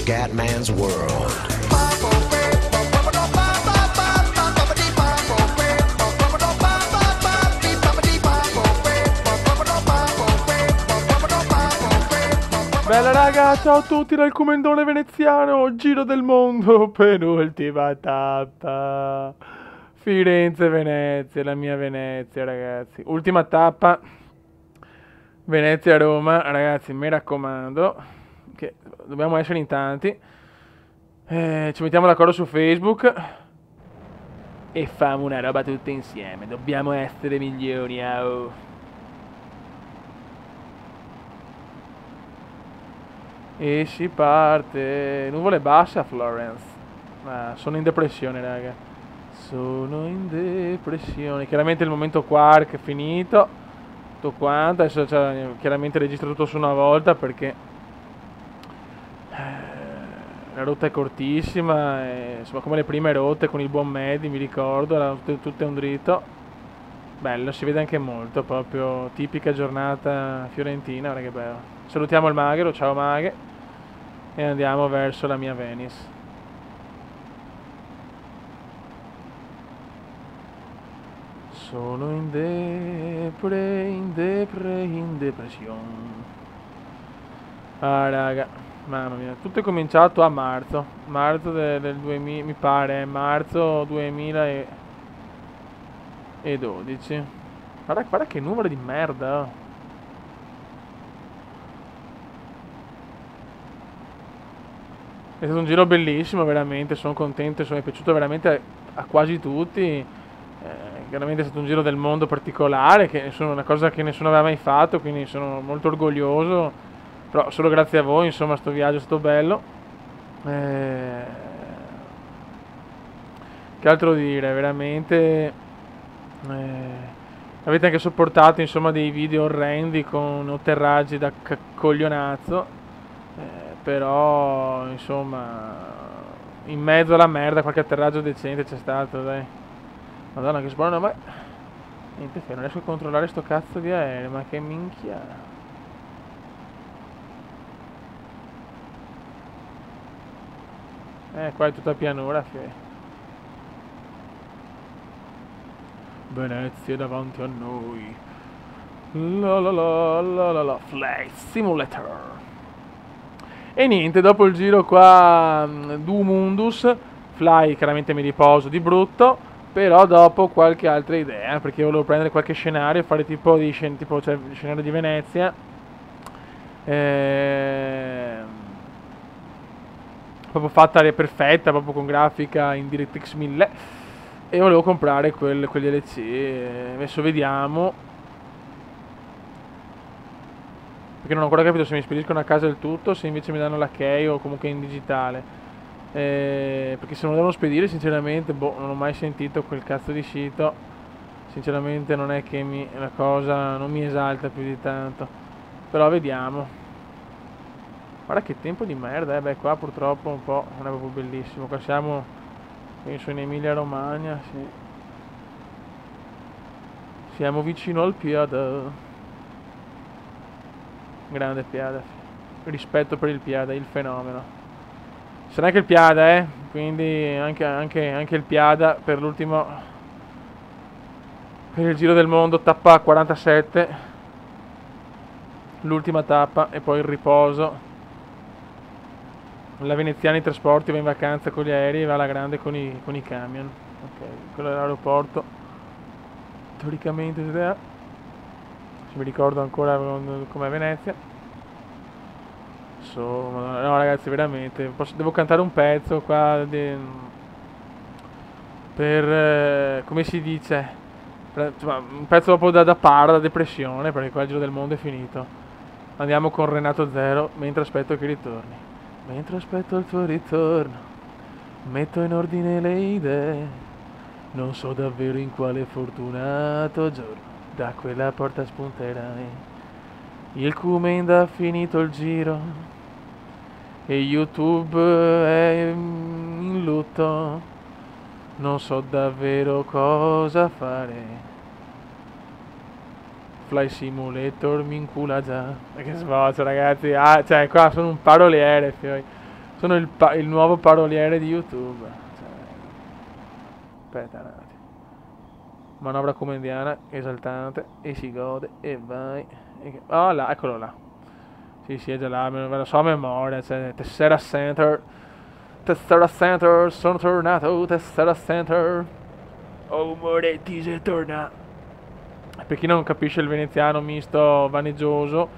Scatman's World. Bella raga, ciao a tutti dal Comendone veneziano, giro del mondo, penultima tappa. Firenze, Venezia, la mia Venezia ragazzi. Ultima tappa, Venezia, Roma, ragazzi mi raccomando, che dobbiamo essere in tanti. Ci mettiamo d'accordo su Facebook e famo una roba tutte insieme, dobbiamo essere migliori, oh. E si parte. Nuvole basse a Florence. Sono in depressione, raga. Sono in depressione. Chiaramente il momento Quark è finito. Tutto quanto. Adesso chiaramente registro tutto su una volta perché la rotta è cortissima. Insomma, come le prime rotte con il buon Medi, mi ricordo. Erano tutte un dritto. Bello, si vede anche molto. Proprio tipica giornata fiorentina. Guarda che bello. Salutiamo il Maghero, ciao Maghe, e andiamo verso la mia Venice. Sono in depressione. Ah raga, mamma mia, tutto è cominciato a marzo del 2000, mi pare, marzo 2012. Guarda che numero di merda, oh. È stato un giro bellissimo, veramente, sono contento, mi è piaciuto veramente a quasi tutti. Chiaramente è stato un giro del mondo particolare, che è una cosa che nessuno aveva mai fatto, quindi sono molto orgoglioso. Però solo grazie a voi, insomma, sto viaggio è stato bello. Che altro dire, veramente... avete anche sopportato, insomma, dei video orrendi con atterraggi da coglionazzo. Però insomma in mezzo alla merda qualche atterraggio decente c'è stato, dai. Madonna che sbaglio, ma niente, non riesco a controllare sto cazzo di aereo, ma che minchia. Qua è tutta pianura, Venezia davanti a noi. La la la la la la Flight Simulator. E niente, dopo il giro qua Du Mundus, Fly chiaramente mi riposo di brutto, però dopo qualche altra idea, perché volevo prendere qualche scenario e fare tipo cioè, scenario di Venezia. Proprio fatta perfetta, proprio con grafica in DirectX 1000. E volevo comprare quegli DLC, adesso vediamo. Perché non ho ancora capito se mi spediscono a casa il tutto, se invece mi danno la key o comunque in digitale. Perché se non lo devono spedire, sinceramente, non ho mai sentito quel cazzo di sito. Sinceramente non è che la cosa non mi esalta più di tanto. Però vediamo. Guarda che tempo di merda, beh qua purtroppo un po' non è proprio bellissimo. Qua siamo, penso, in Emilia Romagna, sì. Siamo vicino al Piada. Grande Piada, rispetto per il Piada, il fenomeno. Sarà anche il Piada, quindi anche il Piada per l'ultimo, per il giro del mondo, tappa 47, l'ultima tappa e poi il riposo. La Veneziana in trasporti va in vacanza con gli aerei e va alla grande con i camion. Ok, quello è l'aeroporto. Teoricamente se mi ricordo ancora com'è Venezia. Insomma, no ragazzi, veramente devo cantare un pezzo qua per come si dice, un pezzo proprio da para, da depressione, perché qua il giro del mondo è finito. Andiamo con Renato Zero, mentre aspetto che ritorni. Mentre aspetto il tuo ritorno, metto in ordine le idee. Non so davvero in quale fortunato giorno da quella porta spunterai. Il Kumend ha finito il giro e YouTube è in lutto. Non so davvero cosa fare. Fly Simulator mi incula già. Che sboccio ragazzi. Cioè qua sono un paroliere. Sono il nuovo paroliere di YouTube. Cioè, aspetta un attimo. Manovra comendiana, esaltante, e si gode, e vai. Oh là, eccolo là. Sì, sì, è già là, me lo so a memoria. Cioè, Tessera Center. Tessera Center, sono tornato, Tessera Center. Oh, Moretti sei tornato. Per chi non capisce il veneziano misto vaneggioso,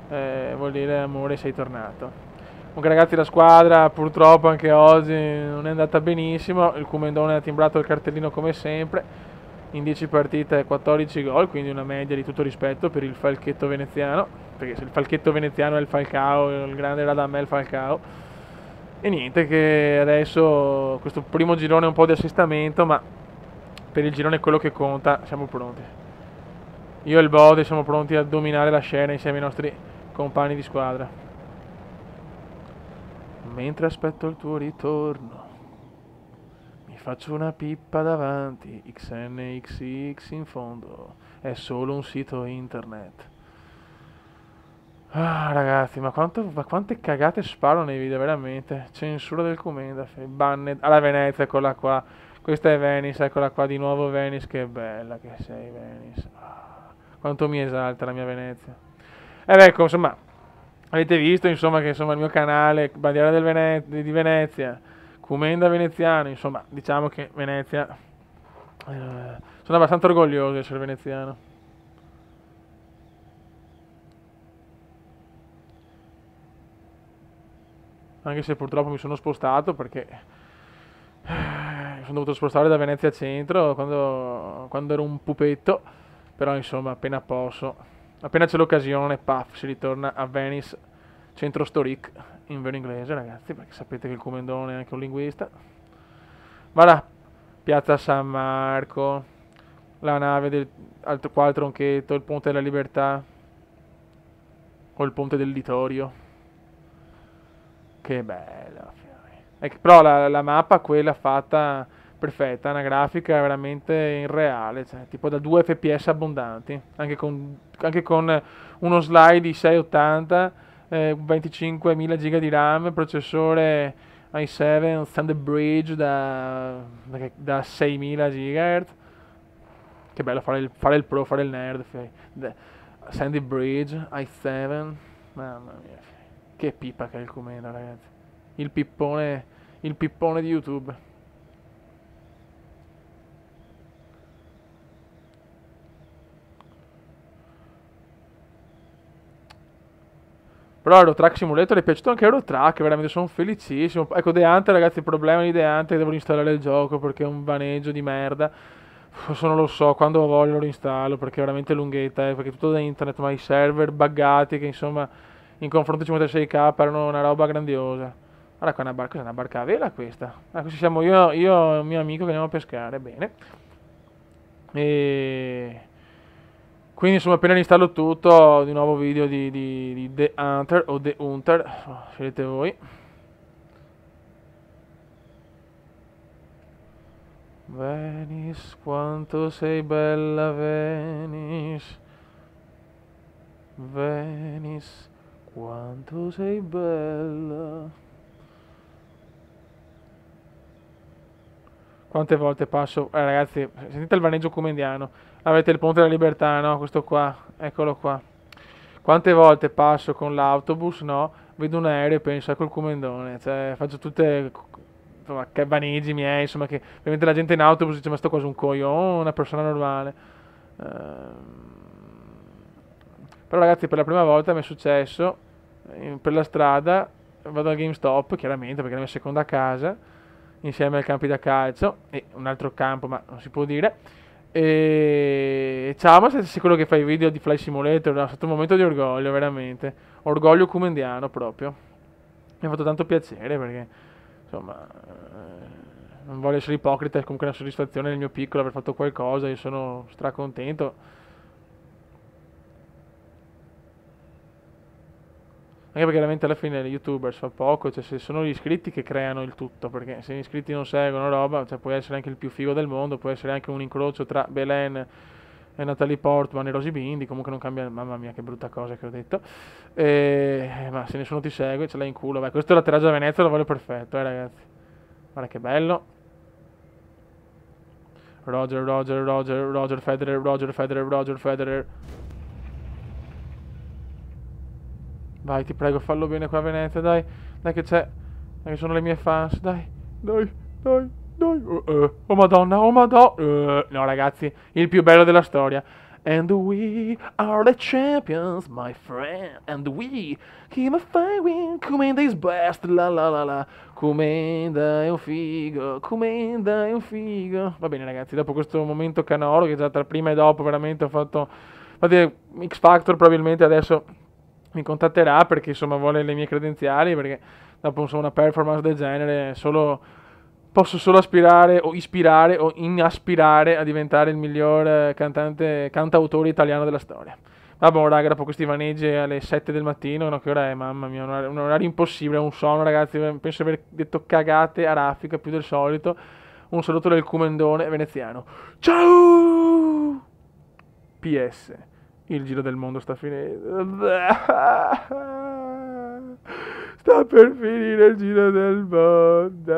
vuol dire amore sei tornato. Comunque ragazzi, la squadra purtroppo anche oggi non è andata benissimo. Il Cumendone ha timbrato il cartellino come sempre. In 10 partite 14 gol, quindi una media di tutto rispetto per il falchetto veneziano. Perché se il falchetto veneziano è il Falcao, il grande Radamel Falcao. E niente, che adesso questo primo girone è un po' di assestamento, ma per il girone quello che conta, siamo pronti. Io e il Bode siamo pronti a dominare la scena insieme ai nostri compagni di squadra. Mentre aspetto il tuo ritorno, mi faccio una pippa davanti, XNXX in fondo, è solo un sito internet. Ah ragazzi, ma quante cagate sparo nei video, veramente. Censura del Comenda, banned. Alla Venezia, eccola qua. Questa è Venice, eccola qua di nuovo Venice, che bella che sei Venice. Quanto mi esalta la mia Venezia. E ecco, insomma, avete visto insomma che insomma il mio canale, bandiera di Venezia, Comenda veneziano, insomma, diciamo che Venezia, sono abbastanza orgoglioso di essere veneziano. Anche se purtroppo mi sono spostato perché mi sono dovuto spostare da Venezia Centro quando ero un pupetto, però insomma appena posso, appena c'è l'occasione, paf, si ritorna a Venice, centro storique, in vero inglese ragazzi, perché sapete che il Comendone è anche un linguista. Guarda, Piazza San Marco, la nave qua al Tronchetto, il Ponte della Libertà, o il Ponte del Litorio. Che bella. Però la mappa, quella fatta perfetta, una grafica veramente in reale, cioè, tipo da 2 fps abbondanti, anche con uno slide di 680, 25.000 giga di RAM, processore i7 Standard Bridge da 6.000 GHz. Che bello fare il pro, fare il nerd. Sandy Bridge, i7, mamma mia. Che pipa che è il Comenda, ragazzi. Il pippone di YouTube. Però Eurotrack Simulator è piaciuto anche Eurotrack, veramente sono felicissimo. Ecco, The Hunter, ragazzi, il problema di The Hunter è che devo installare il gioco perché è un vaneggio di merda. Forse non lo so, quando voglio lo installo perché è veramente lunghetta, perché è tutto da internet, ma i server buggati che insomma in confronto 56k erano una roba grandiosa. Guarda qua è una barca a vela questa. Ah, questi siamo io e il mio amico che andiamo a pescare, bene. E quindi insomma appena installo tutto, di nuovo video di The Hunter o The Hunter, scegliete voi. Venice, quanto sei bella Venice. Venice, quanto sei bella. Quante volte passo, ragazzi, sentite il vaneggio comendiano. Avete il Ponte della Libertà, no? Questo qua, eccolo qua. Quante volte passo con l'autobus, no? Vedo un aereo e penso, ecco il Comendone. Cioè, faccio tutte, insomma, che vaneggi miei, insomma, che ovviamente la gente in autobus dice, ma sto quasi un coglione, una persona normale. Però ragazzi, per la prima volta mi è successo, per la strada, vado al GameStop, chiaramente, perché è la mia seconda casa, insieme al campi da calcio, e un altro campo, ma non si può dire. E ciao, ma sei quello che fa i video di Fly Simulator? No, è stato un momento di orgoglio, veramente. Orgoglio comendiano proprio. Mi ha fatto tanto piacere perché, insomma, non voglio essere ipocrita, è comunque una soddisfazione nel mio piccolo aver fatto qualcosa, io sono stracontento. Anche perché veramente alla fine gli YouTubers fa poco, cioè se sono gli iscritti che creano il tutto, perché se gli iscritti non seguono roba, cioè puoi essere anche il più figo del mondo, puoi essere anche un incrocio tra Belen e Natalie Portman e Rosy Bindi, comunque non cambia, mamma mia che brutta cosa che ho detto, ma se nessuno ti segue ce l'hai in culo, beh, questo è l'atterraggio a Venezia, lo voglio perfetto, ragazzi, guarda che bello, Roger Federer, Roger Federer, vai ti prego fallo bene qua a Venezia, dai che c'è, dai che sono le mie fans, dai, oh madonna, no ragazzi, il più bello della storia. And we are the champions, my friend. And we keep a fighting. Comenda is best, la la la la. Comenda è un figo, Comenda è un figo. Va bene ragazzi, dopo questo momento canoro, che già tra prima e dopo veramente ho fatto... Infatti X Factor probabilmente adesso mi contatterà perché insomma vuole le mie credenziali, perché dopo insomma, una performance del genere posso solo aspirare o ispirare o inaspirare a diventare il miglior cantautore italiano della storia. Vabbè, raga, dopo questi vaneggi alle 7 del mattino, no, che ora è, mamma mia, un orario impossibile, un sonno, ragazzi, penso di aver detto cagate a raffica più del solito. Un saluto del Cumendone veneziano. Ciao! PS. Il giro del mondo sta finendo. Sta per finire il giro del mondo.